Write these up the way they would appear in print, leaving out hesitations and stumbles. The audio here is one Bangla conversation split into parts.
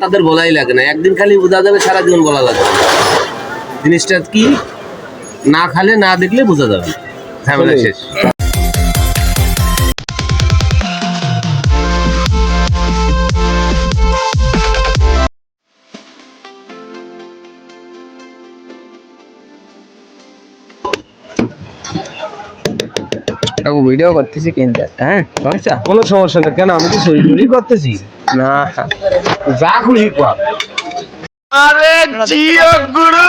তাদের বলাই লাগে না, একদিন খালি বোঝা যাবে, সারা জীবন বলা লাগবে। জিনিসটা কি না খালে না দেখলে বোঝা যাবে, ঝামেলা শেষ। ভিডিও করতেছি কিন্তু হ্যাঁ সমস্যা কোনো সমস্যা নেই, কেন আমি তো চুরি করতেছি না যা খুশি কর। আরে জিও গুরু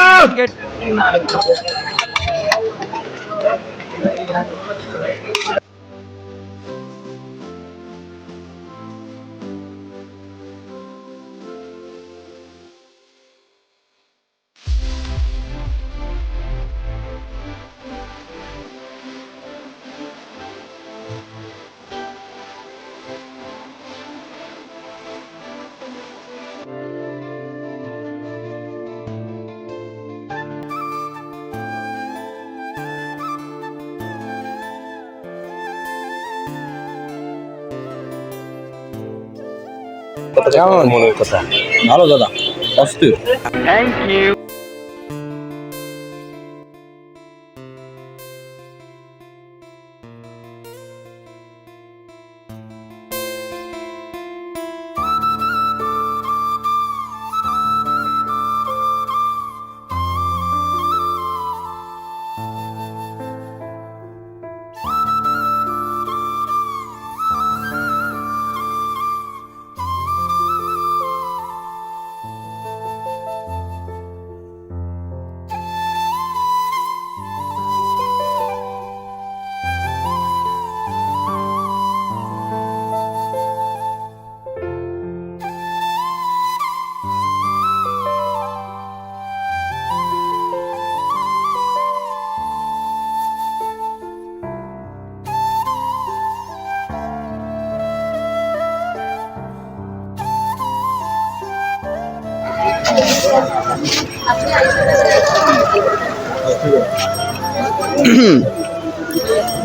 কেমন মনের কথা? ভালো দাদা অস্থির। থ্যাংক ইউ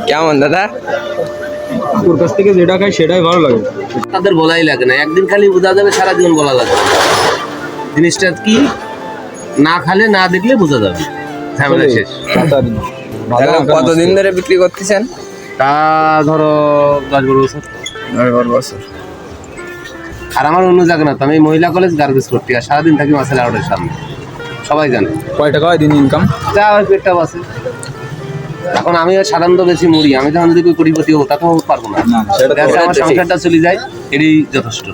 কেমন দাদা? তোর কাছ থেকে যেটা খাই সেটাই ভালো লাগে। তাদের বলাই লাগে না, একদিন খালি বোঝা যাবে, সারা জীবন বলা লাগবে। জিনিসটা কি না খালে না দেখলে বোঝা যাবে, ঝামেলা শেষ। কতদিন ধরে বিক্রি করতেছেন? তা ধরো 10-12 বছর। 10-12 বছর। আর আমার অন্য জায়গা না, তো আমি মহিলা কলেজ গার্মেন্টস করতে, আর সারাদিন থাকি মাসের আউটের সামনে, সবাই জানে। কয় টাকা হয় দিন ইনকাম? যা হয় পেটটা বাসে। এখন আমি সাধারণত বেশি মুড়ি, আমি যখন যদি কোটিপতি হবো তা তো পারবো না, আমার সংসারটা চলে যায়, এটাই যথেষ্ট।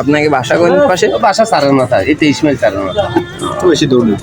আপনাকে বাসা কোন পাশে? বাসা চারের মাথা, এই 23 মাইল চারের মাথা, বেশি দূর না।